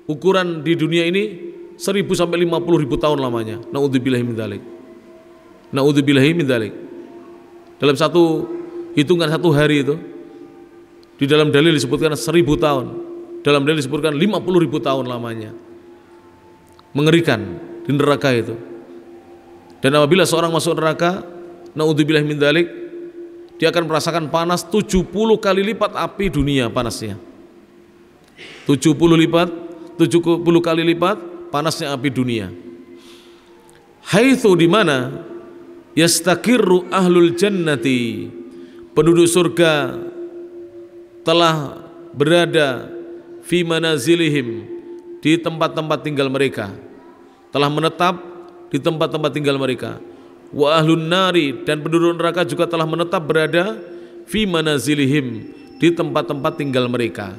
ukuran di dunia ini 1000 sampai 50.000 tahun lamanya. Naudzubillahi min dzalik. Naudzubillahi min dzalik. Dalam satu hitungan satu hari itu, di dalam dalil disebutkan 1000 tahun, dalam dalil disebutkan 50.000 tahun lamanya. Mengerikan di neraka itu. Dan apabila seorang masuk neraka, naudzubillahi min dzalik, dia akan merasakan panas 70 kali lipat api dunia panasnya. 70 kali lipat panasnya api dunia. Haitsu, di mana yastakirru ahlul jannati, penduduk surga telah berada fi manazilihim, di tempat-tempat tinggal mereka, telah menetap di tempat-tempat tinggal mereka. Wa ahlun nari, dan penduduk neraka juga telah menetap berada fi manazilihim, di tempat-tempat tinggal mereka.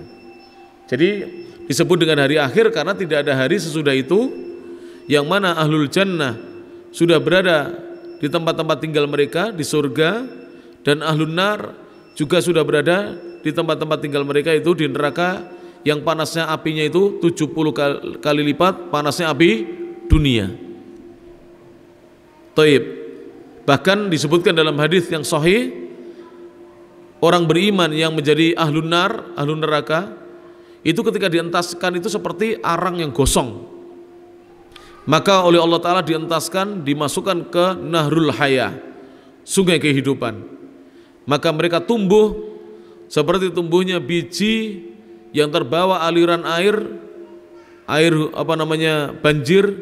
Jadi disebut dengan hari akhir karena tidak ada hari sesudah itu yang mana ahlul jannah sudah berada di tempat-tempat tinggal mereka di surga, dan ahlun nar juga sudah berada di tempat-tempat tinggal mereka itu di neraka yang panasnya apinya itu 70 kali lipat panasnya api dunia. Taib. Bahkan disebutkan dalam hadis yang sahih, orang beriman yang menjadi ahlun nar, ahlun neraka, itu ketika dientaskan itu seperti arang yang gosong. Maka oleh Allah Ta'ala dientaskan, dimasukkan ke Nahrul Haya, sungai kehidupan. Maka mereka tumbuh seperti tumbuhnya biji yang terbawa aliran air banjir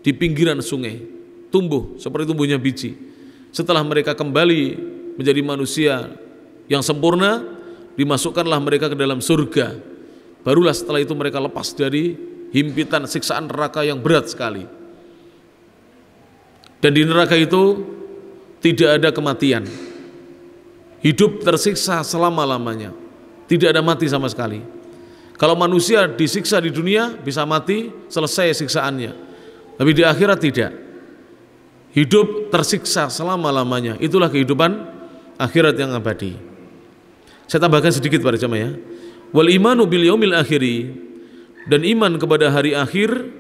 di pinggiran sungai. Tumbuh seperti tumbuhnya biji. Setelah mereka kembali menjadi manusia yang sempurna, dimasukkanlah mereka ke dalam surga. Barulah setelah itu mereka lepas dari himpitan siksaan neraka yang berat sekali. Dan di neraka itu tidak ada kematian. Hidup tersiksa selama-lamanya. Tidak ada mati sama sekali. Kalau manusia disiksa di dunia bisa mati, selesai siksaannya. Tapi di akhirat tidak. Hidup tersiksa selama-lamanya. Itulah kehidupan akhirat yang abadi. Saya tambahkan sedikit pada jemaah ya. Wal imanu bil yaumil akhiri, dan iman kepada hari akhir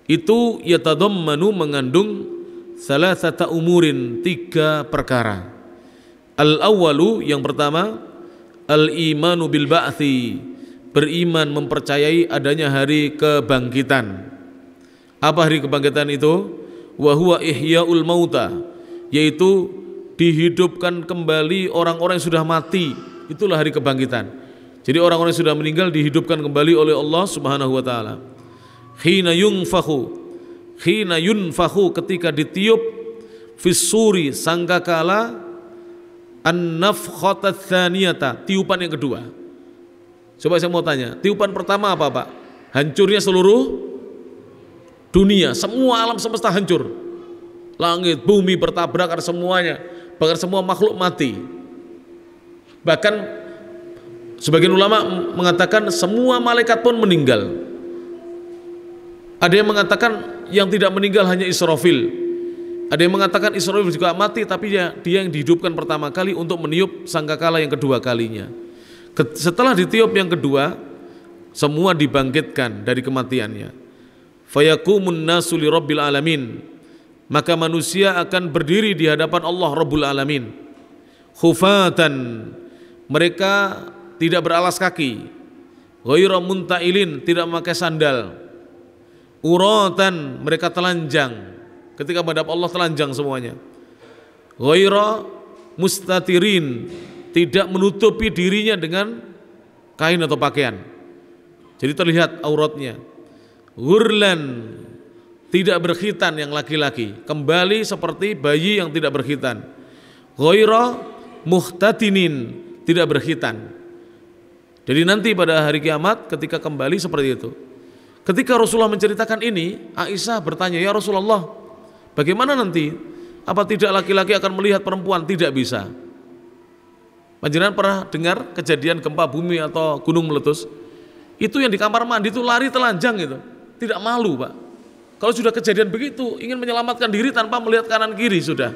itu yatadammanu, mengandung salasata umurin, 3 perkara. Al awwalu, yang pertama, al imanu bil ba'thi, beriman mempercayai adanya hari kebangkitan. Apa hari kebangkitan itu? Wa huwa ihya'ul mauta, yaitu dihidupkan kembali orang-orang yang sudah mati. Itulah hari kebangkitan. Jadi orang-orang yang sudah meninggal dihidupkan kembali oleh Allah Subhanahu wa taala. Hina yunfakhu, ketika ditiup, fis-suri, sangkakala, an-nafkhatat tsaniyata, tiupan yang kedua. Coba saya mau tanya, tiupan pertama apa, Pak? Hancurnya seluruh dunia, semua alam semesta hancur, langit, bumi bertabrakan semuanya, bahkan semua makhluk mati. Bahkan sebagian ulama mengatakan semua malaikat pun meninggal. Ada yang mengatakan yang tidak meninggal hanya Israfil, Ada yang mengatakan Israfil juga mati, tapi dia yang dihidupkan pertama kali untuk meniup sangkakala yang kedua kalinya. Setelah ditiup yang kedua, semua dibangkitkan dari kematiannya. Fayaqumun nasu li rabbil alamin, maka manusia akan berdiri di hadapan Allah Rabbul Alamin. Khufatan, mereka tidak beralas kaki. Ghayra muntailin, tidak memakai sandal. Uratan, mereka telanjang. Ketika menghadap Allah telanjang semuanya. Ghayra mustatirin, tidak menutupi dirinya dengan kain atau pakaian. Jadi terlihat auratnya. Ghurlan, tidak berkhitan yang laki-laki, kembali seperti bayi yang tidak berkhitan. Ghayra muhtatinin, tidak berkhitan. Jadi nanti pada hari kiamat ketika kembali seperti itu. Ketika Rasulullah menceritakan ini, Aisyah bertanya, "Ya Rasulullah, bagaimana nanti? Apa tidak laki-laki akan melihat perempuan?" Tidak bisa. Panjenengan pernah dengar kejadian gempa bumi atau gunung meletus? Itu yang di kamar mandi itu lari telanjang gitu. Tidak malu, Pak. Kalau sudah kejadian begitu, ingin menyelamatkan diri tanpa melihat kanan kiri sudah.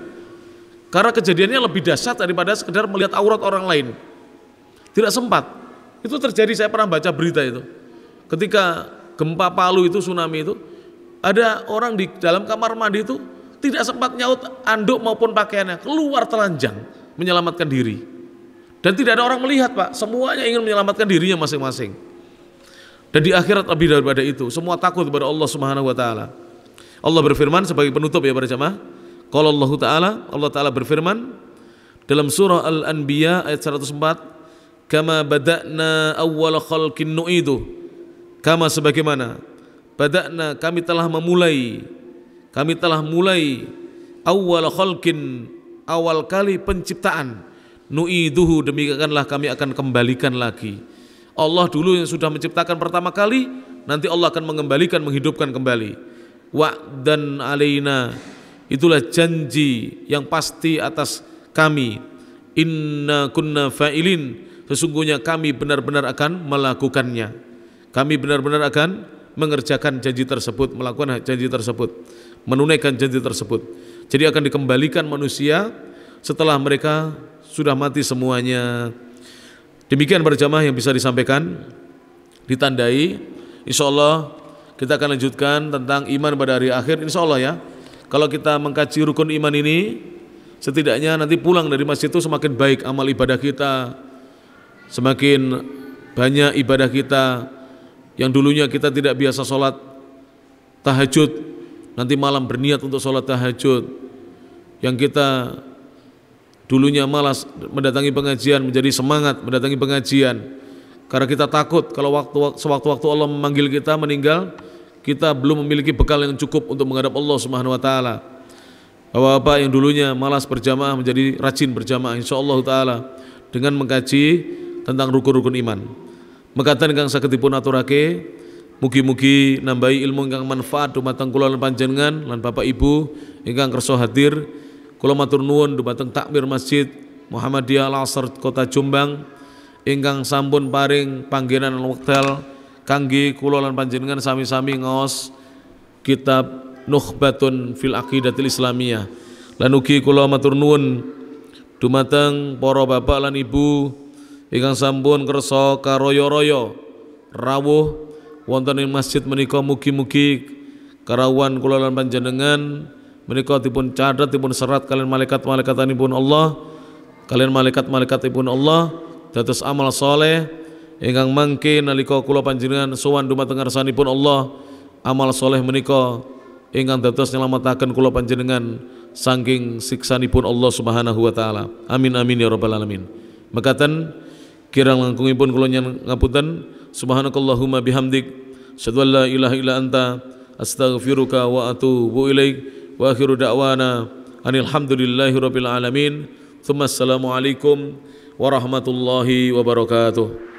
Karena kejadiannya lebih dahsyat daripada sekedar melihat aurat orang lain. Tidak sempat. Itu terjadi, saya pernah baca berita itu. Ketika gempa Palu itu, tsunami itu, ada orang di dalam kamar mandi itu tidak sempat nyaut anduk maupun pakaiannya, keluar telanjang menyelamatkan diri. Dan tidak ada orang melihat, Pak. Semuanya ingin menyelamatkan dirinya masing-masing. Dan di akhirat lebih daripada itu, semua takut kepada Allah Subhanahu wa taala. Allah berfirman sebagai penutup ya para jamaah. Qala Allah Ta'ala berfirman dalam surah Al-Anbiya ayat 104, kama bada'na awwala khalqin nu'idu, kama sebagaimana bada'na kami telah mulai awwala khalqin, awal kali penciptaan, nu'iduhu, demikianlah kami akan kembalikan lagi. Allah dulu yang sudah menciptakan pertama kali, nanti Allah akan mengembalikan, menghidupkan kembali. Wa'dan alaina, itulah janji yang pasti atas kami. Inna kunna fa'ilin, sesungguhnya kami benar-benar akan melakukannya. Kami benar-benar akan mengerjakan janji tersebut, melakukan janji tersebut, menunaikan janji tersebut. Jadi akan dikembalikan manusia setelah mereka sudah mati semuanya. Demikian berjamaah yang bisa disampaikan, ditandai. Insya Allah kita akan lanjutkan tentang iman pada hari akhir. Insya Allah ya. Kalau kita mengkaji rukun iman ini, setidaknya nanti pulang dari masjid itu semakin baik amal ibadah kita, semakin banyak ibadah kita. Yang dulunya kita tidak biasa sholat tahajud, nanti malam berniat untuk sholat tahajud. Yang kita dulunya malas mendatangi pengajian, menjadi semangat mendatangi pengajian. Karena kita takut kalau sewaktu-waktu Allah memanggil kita meninggal, kita belum memiliki bekal yang cukup untuk menghadap Allah Subhanahu wa taala. Bapak-bapak yang dulunya malas berjamaah menjadi rajin berjamaah insyaallah taala dengan mengkaji tentang rukun-rukun iman. Mekaten ingkang saged dipun aturake, mugi-mugi nambahi ilmu ingkang manfaat dumateng kula lan panjenengan lan Bapak Ibu ingkang kersa hadir. Kula matur nuwun dumateng takmir Masjid Muhammadiyah Al-Asr Kota Jombang ingkang sampun paring panggenan wekdal kangge kula lan panjenengan sami-sami ngaos kitab Nukhbatun fil Aqidatil Islamiyah. Lan ugi kula matur nuwun dumateng para bapak lan ibu ingkang sampun kersa karoyo-royo rawuh wonten ing masjid menika, mugi-mugi karawan kula lan panjenengan menika dipun catet, dipun serat kalian malaikat-malaikatanipun Allah, kalian malaikat-malaikatipun Allah dados amal soleh ingkang mangke nalika kula panjenengan sowan dumateng ngarsanipun Allah, amal soleh menika ingkang dados nyelametaken kula panjenengan saking siksanipun Allah Subhanahu wa taala. Amin amin ya rabbal alamin. Mekaten kirang langkungipun kula ngapunten, subhanakallahumma bihamdik, asyhadu an la ilaha illa anta, astaghfiruka wa atubu ilaik. Wa akhiru da'wana anil hamdulillahi rabbil alamin. Tsumma assalamu alaikum warahmatullahi wabarakatuh.